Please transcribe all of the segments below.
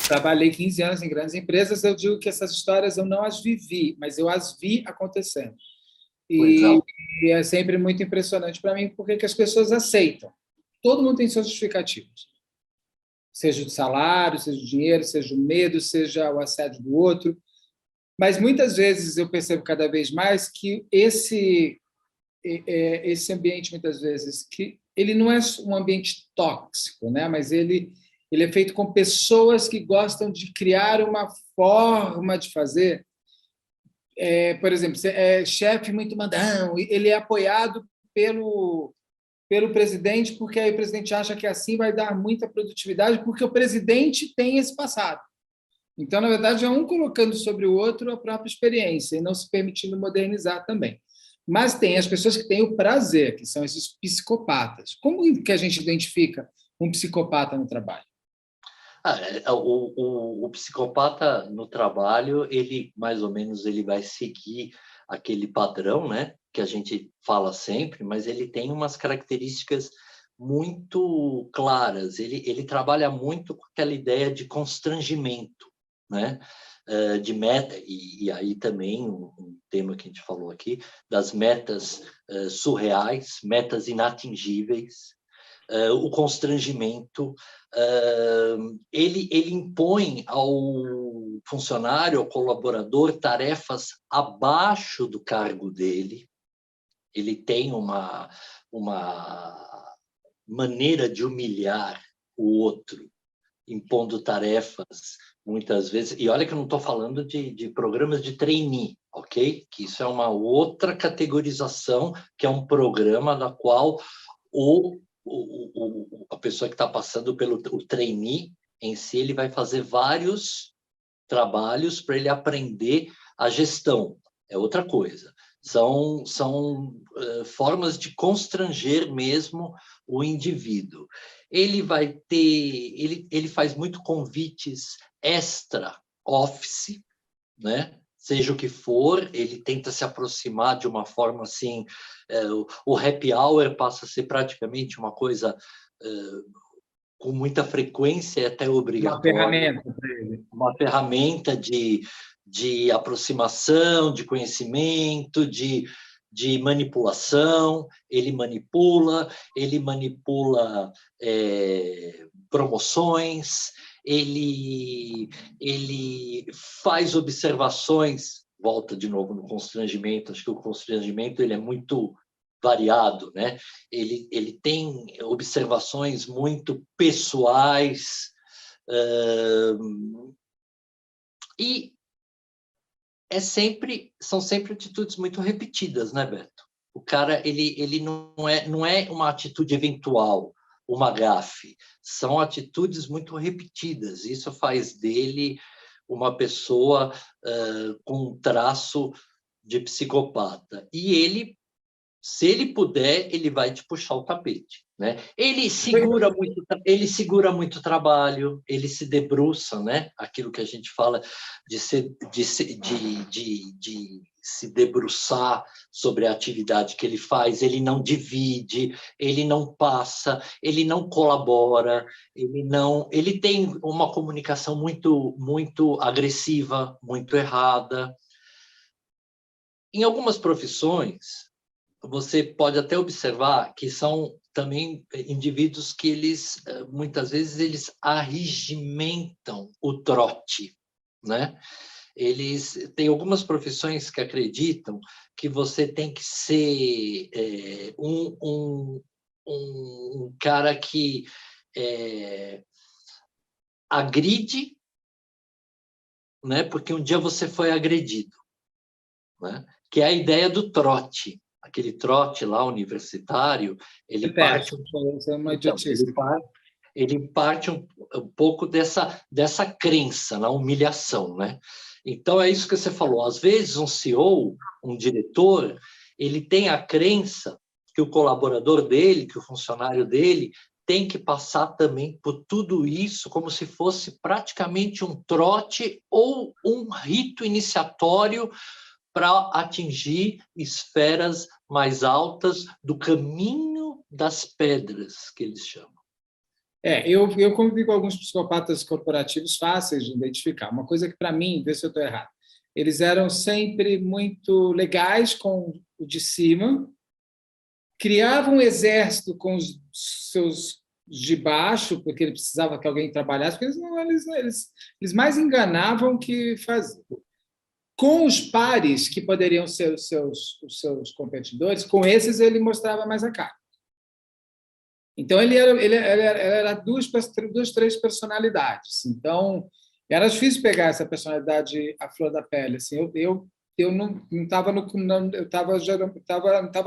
trabalhei 15 anos em grandes empresas, eu digo que essas histórias eu não as vivi, mas eu as vi acontecendo. Pois E, é. e é sempre muito impressionante para mim porque que as pessoas aceitam. Todo mundo tem seus justificativos. Seja o salário, seja o dinheiro, seja o medo, seja o assédio do outro. Mas muitas vezes eu percebo cada vez mais que esse ambiente, muitas vezes, que ele não é um ambiente tóxico, né? Mas ele é feito com pessoas que gostam de criar uma forma de fazer. Por exemplo, chefe muito mandão, ele é apoiado pelo presidente, porque aí o presidente acha que assim vai dar muita produtividade, porque o presidente tem esse passado. Então, na verdade, é um colocando sobre o outro a própria experiência e não se permitindo modernizar também. Mas tem as pessoas que têm o prazer, que são esses psicopatas. Como que a gente identifica um psicopata no trabalho? O psicopata no trabalho, ele mais ou menos ele vai seguir aquele padrão, né, que a gente fala sempre, mas ele tem umas características muito claras. Ele trabalha muito com aquela ideia de constrangimento, né, de meta, e aí também um tema que a gente falou aqui, das metas surreais, metas inatingíveis, o constrangimento. Ele impõe ao funcionário, ao colaborador, tarefas abaixo do cargo dele. Ele tem uma maneira de humilhar o outro, impondo tarefas, muitas vezes. E olha que eu não estou falando de programas de trainee, ok? Que isso é uma outra categorização, que é um programa da qual a pessoa que está passando pelo trainee em si, ele vai fazer vários trabalhos para ele aprender a gestão. É outra coisa. São formas de constranger mesmo o indivíduo. Ele vai ter, ele faz muito convites extra office, né? Seja o que for, ele tenta se aproximar de uma forma assim, o happy hour passa a ser praticamente uma coisa com muita frequência, até Uma obrigatória, ferramenta para ele. uma ferramenta de aproximação, de conhecimento, de manipulação. Ele manipula promoções, ele faz observações, volta de novo no constrangimento, acho que o constrangimento ele é muito variado, né? Ele tem observações muito pessoais, e são sempre atitudes muito repetidas, né, Beto? O cara ele não é uma atitude eventual, uma gafe, são atitudes muito repetidas. Isso faz dele uma pessoa com um traço de psicopata. E ele, se ele puder, ele vai te puxar o tapete, né? Ele segura muito trabalho, ele se debruça, né? Aquilo que a gente fala de se debruçar sobre a atividade que ele faz. Ele não divide, ele não passa, ele não colabora, ele tem uma comunicação muito agressiva, muito errada. Em algumas profissões, você pode até observar que são também indivíduos que eles, muitas vezes, eles arregimentam o trote, né? Eles têm algumas profissões que acreditam que você tem que ser um cara que agride, né? Porque um dia você foi agredido, né? Que é a ideia do trote. Aquele trote lá universitário, ele parte um pouco dessa crença na humilhação, né? Então é isso que você falou. Às vezes um CEO, um diretor, ele tem a crença que o colaborador dele, que o funcionário dele tem que passar também por tudo isso como se fosse praticamente um trote ou um rito iniciatório para atingir esferas mais altas do caminho das pedras, que eles chamam. Eu convivi com alguns psicopatas corporativos fáceis de identificar. Uma coisa que, para mim, vê se eu estou errado, eles eram sempre muito legais com o de cima, criavam um exército com os seus de baixo, porque ele precisava que alguém trabalhasse, porque eles mais enganavam que faziam. Com os pares, que poderiam ser os seus competidores, com esses ele mostrava mais a cara. Então, ele era duas, três personalidades. Então, era difícil pegar essa personalidade à flor da pele. Assim, eu não estava não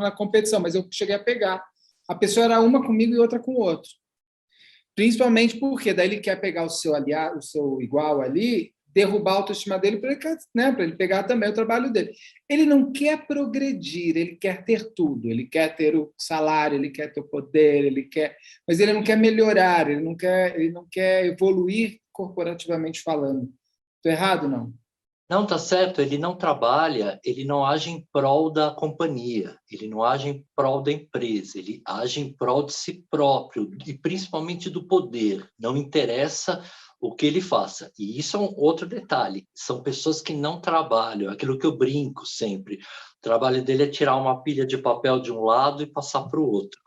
na competição, mas eu cheguei a pegar. A pessoa era uma comigo e outra com o outro. Principalmente porque daí ele quer pegar o seu aliado, o seu igual ali, derrubar a autoestima dele para ele, né, para ele pegar também o trabalho dele. Ele não quer progredir, ele quer ter tudo, ele quer ter o salário, ele quer ter o poder, mas ele não quer melhorar, ele não quer evoluir corporativamente falando. Estou errado, não? Não, tá certo, ele não trabalha, ele não age em prol da companhia, ele não age em prol da empresa, ele age em prol de si próprio e principalmente do poder. Não interessa o que ele faça. E isso é um outro detalhe, são pessoas que não trabalham, aquilo que eu brinco sempre. O trabalho dele é tirar uma pilha de papel de um lado e passar para o outro,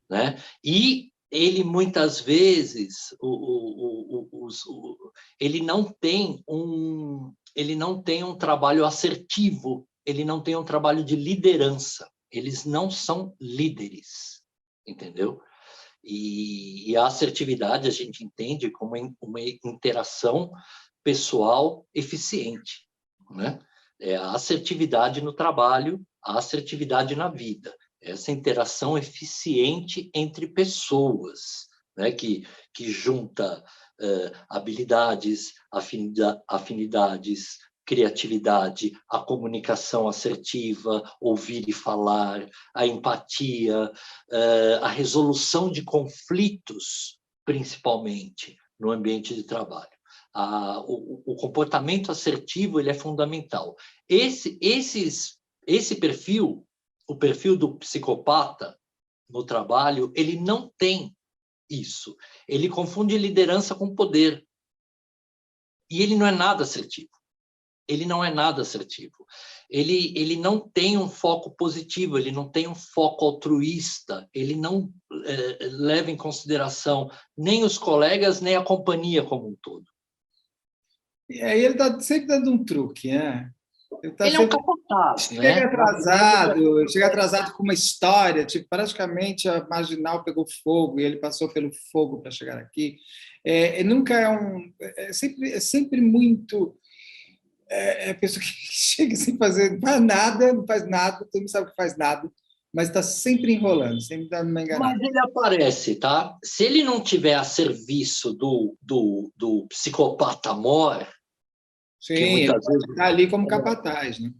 né? E ele muitas vezes ele não tem um trabalho assertivo, ele não tem um trabalho de liderança, eles não são líderes, entendeu? E a assertividade a gente entende como uma interação pessoal eficiente, né? É a assertividade no trabalho, a assertividade na vida, essa interação eficiente entre pessoas, né? que junta habilidades, afinidades, criatividade, a comunicação assertiva, ouvir e falar, a empatia, a resolução de conflitos, principalmente no ambiente de trabalho. O comportamento assertivo ele é fundamental. Esse perfil, o perfil do psicopata no trabalho, ele não tem isso. Ele confunde liderança com poder. E ele não é nada assertivo. Ele não é nada assertivo. Ele não tem um foco positivo, ele não tem um foco altruísta, ele não leva em consideração nem os colegas, nem a companhia como um todo. E aí ele está sempre dando um truque, né? Ele é um capataz, né? Chega atrasado com uma história, tipo, praticamente a Marginal pegou fogo e ele passou pelo fogo para chegar aqui. Nunca é sempre muito a pessoa que chega sem fazer, não faz nada, todo mundo sabe que faz nada, mas está sempre enrolando, sempre dando uma enganada. Mas ele aparece, tá? Se ele não tiver a serviço do psicopata mor, Sim, que ele muitas vezes está ali como capataz, né?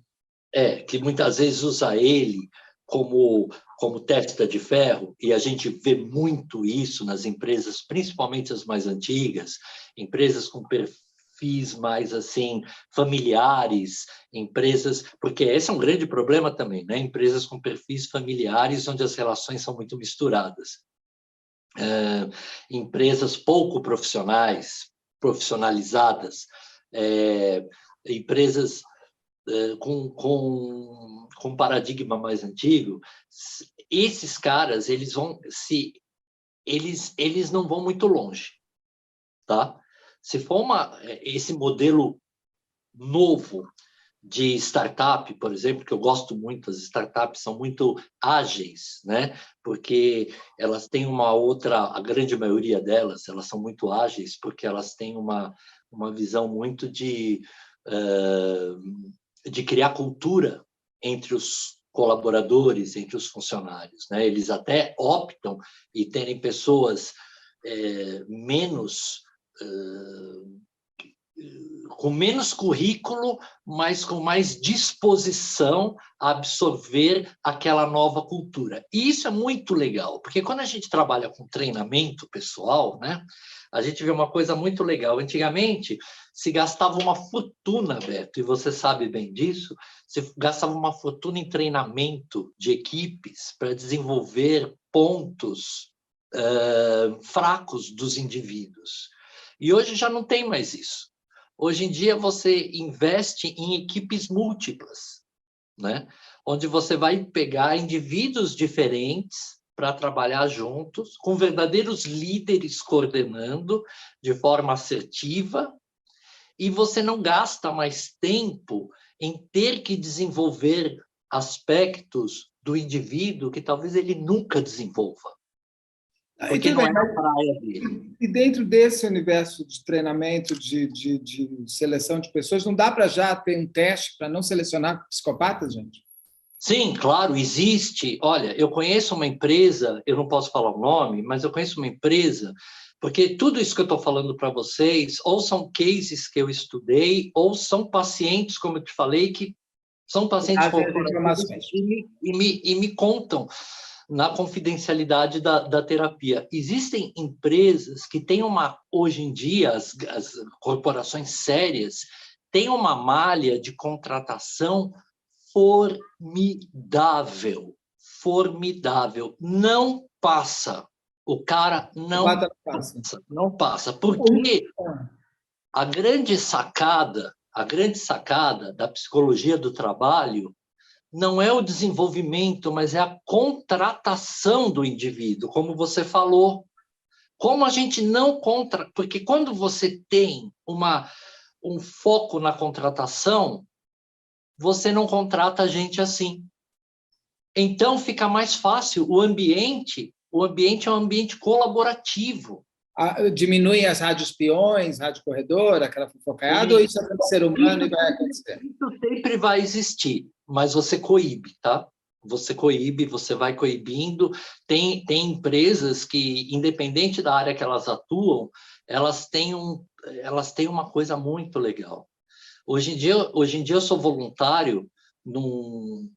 que muitas vezes usa ele como testa de ferro, e a gente vê muito isso nas empresas, principalmente as mais antigas, empresas com perfis mais assim familiares, empresas, porque esse é um grande problema também, né? Empresas com perfis familiares onde as relações são muito misturadas. Empresas pouco profissionalizadas, empresas com paradigma mais antigo, esses caras eles não vão muito longe, tá? Se for esse modelo novo de startup, por exemplo, que eu gosto muito, as startups são muito ágeis, né? Porque elas têm a grande maioria delas, elas são muito ágeis porque elas têm uma visão muito de criar cultura entre os colaboradores, entre os funcionários, né? Eles até optam em terem pessoas com menos currículo, mas com mais disposição a absorver aquela nova cultura. E isso é muito legal, porque quando a gente trabalha com treinamento pessoal, né, a gente vê uma coisa muito legal. Antigamente, se gastava uma fortuna, Beto, e você sabe bem disso, se gastava uma fortuna em treinamento de equipes para desenvolver pontos fracos dos indivíduos. E hoje já não tem mais isso. Hoje em dia você investe em equipes múltiplas, né? Onde você vai pegar indivíduos diferentes para trabalhar juntos, com verdadeiros líderes coordenando de forma assertiva, e você não gasta mais tempo em ter que desenvolver aspectos do indivíduo que talvez ele nunca desenvolva, porque não é a praia dele. E dentro desse universo de treinamento, de seleção de pessoas, não dá para já ter um teste para não selecionar psicopatas, gente? Sim, claro, existe. Olha, eu conheço uma empresa, eu não posso falar o nome, mas eu conheço uma empresa, porque tudo isso que eu estou falando para vocês, ou são cases que eu estudei, ou são pacientes, como eu te falei, que são pacientes corporativos e me contam na confidencialidade da terapia. Existem empresas que têm hoje em dia, as corporações sérias, têm uma malha de contratação formidável, formidável. Não passa. O cara não passa. Porque a grande sacada da psicologia do trabalho não é o desenvolvimento, mas é a contratação do indivíduo, como você falou. Como a gente não porque quando você tem um foco na contratação, você não contrata gente assim. Então, fica mais fácil. O ambiente é um ambiente colaborativo. Diminui as rádios peões, rádio corredor, aquela fofocaiada, ou isso é para o ser humano e vai acontecer? Isso sempre vai existir, mas você coíbe, tá? Você coíbe, você vai coibindo. Tem empresas que, independente da área que elas atuam, elas têm uma coisa muito legal. Hoje em dia eu sou voluntário numa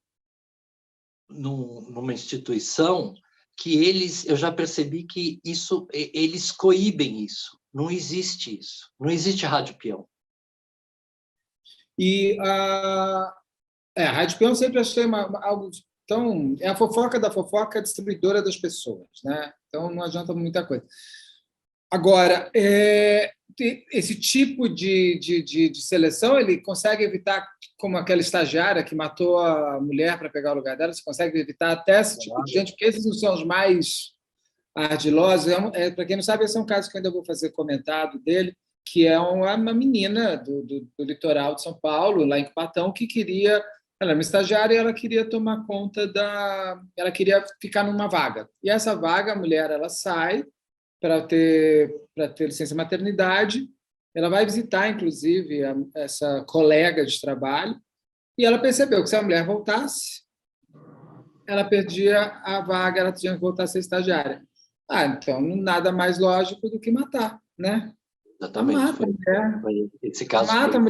instituição que eu já percebi que eles coíbem isso. Não existe isso. Não existe rádio peão. E a rádio peão sempre achei algo tão... É a fofoca da fofoca distribuidora das pessoas, né? Então não adianta muita coisa. Agora, esse tipo de seleção, ele consegue evitar, como aquela estagiária que matou a mulher para pegar o lugar dela, você consegue evitar até esse tipo de gente, porque esses não são os mais ardilosos. Para quem não sabe, esse é um caso que eu ainda vou fazer comentado dele, que é uma menina do litoral de São Paulo, lá em Cubatão, que queria... Ela era uma estagiária e ela queria tomar conta ela queria ficar numa vaga. E essa vaga, a mulher, ela sai para ter licença maternidade. Ela vai visitar, inclusive, essa colega de trabalho, e ela percebeu que se a mulher voltasse, ela perdia a vaga, ela tinha que voltar a ser estagiária. Então, nada mais lógico do que matar, né? Exatamente. Mata a mulher. Esse caso mata a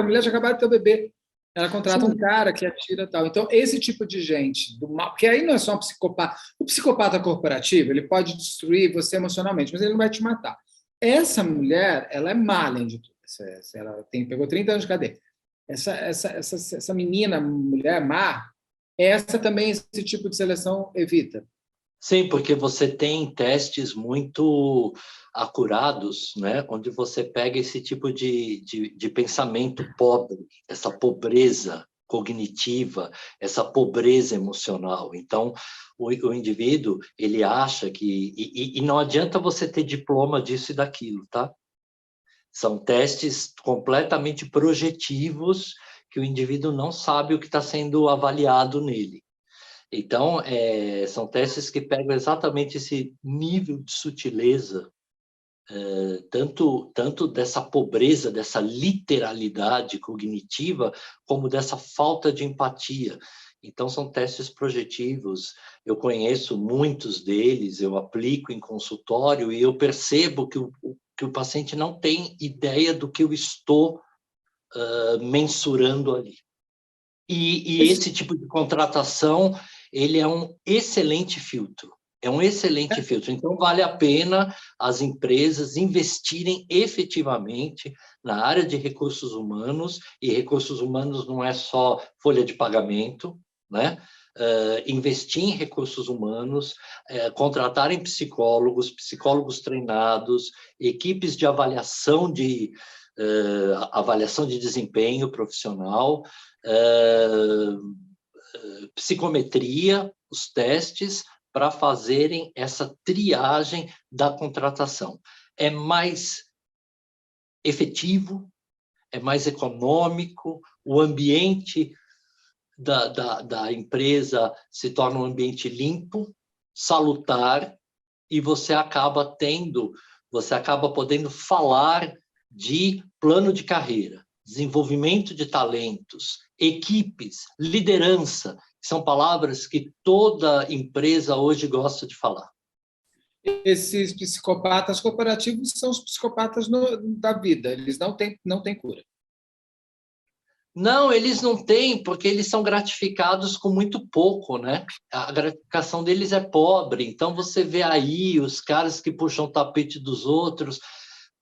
mulher, já acabou de ter o bebê. Ela contrata um cara que atira e tal. Então, esse tipo de gente, do mal, porque aí não é só um psicopata. O psicopata corporativo, ele pode destruir você emocionalmente, mas ele não vai te matar. Essa mulher, ela é má, além de tudo. Ela pegou 30 anos de cadeia. Essa menina, mulher má, essa também, esse tipo de seleção evita. Sim, porque você tem testes muito acurados, né? Onde você pega esse tipo de pensamento pobre, essa pobreza cognitiva, essa pobreza emocional. Então, o indivíduo, ele acha que... E não adianta você ter diploma disso e daquilo, tá? São testes completamente projetivos que o indivíduo não sabe o que está sendo avaliado nele. Então, são testes que pegam exatamente esse nível de sutileza, tanto dessa pobreza, dessa literalidade cognitiva, como dessa falta de empatia. Então, são testes projetivos. Eu conheço muitos deles, eu aplico em consultório e eu percebo que o paciente não tem ideia do que eu estou mensurando ali. E esse tipo de contratação, ele é um excelente filtro. É um excelente filtro. Então, vale a pena as empresas investirem efetivamente na área de recursos humanos, e recursos humanos não é só folha de pagamento, né? Investir em recursos humanos, contratarem psicólogos, psicólogos treinados, equipes de avaliação de desempenho profissional, psicometria, os testes, para fazerem essa triagem da contratação. É mais efetivo, é mais econômico, o ambiente da empresa se torna um ambiente limpo, salutar, e você acaba podendo falar de plano de carreira, desenvolvimento de talentos, equipes, liderança, que são palavras que toda empresa hoje gosta de falar. Esses psicopatas corporativos são os psicopatas da vida, eles não têm cura. Não, eles não têm, porque eles são gratificados com muito pouco, né? A gratificação deles é pobre. Então, você vê aí os caras que puxam o tapete dos outros.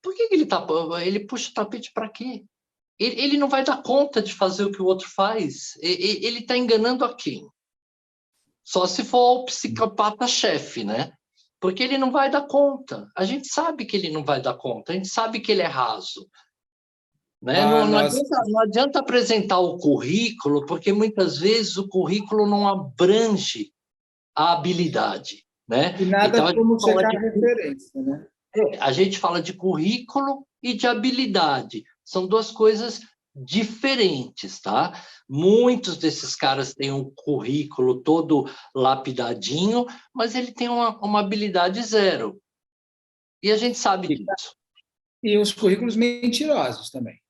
Por que ele puxa o tapete para quê? Ele não vai dar conta de fazer o que o outro faz. Ele está enganando a quem? Só se for o psicopata-chefe, né? Porque ele não vai dar conta. A gente sabe que ele não vai dar conta. A gente sabe que ele é raso. Né? Não adianta apresentar o currículo, porque muitas vezes o currículo não abrange a habilidade. Né? E nada então, como checar a referência. Né? A gente fala de currículo e de habilidade. São duas coisas diferentes. Tá? Muitos desses caras têm um currículo todo lapidadinho, mas ele tem uma habilidade zero. E a gente sabe disso. E os currículos mentirosos também.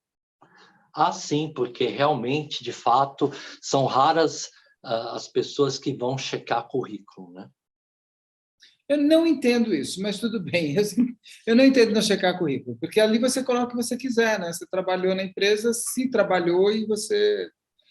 Ah, sim, porque realmente, de fato, são raras as pessoas que vão checar currículo, né? Eu não entendo isso, mas tudo bem. Eu não entendo não checar currículo, porque ali você coloca o que você quiser, né? Você trabalhou na empresa, se trabalhou e você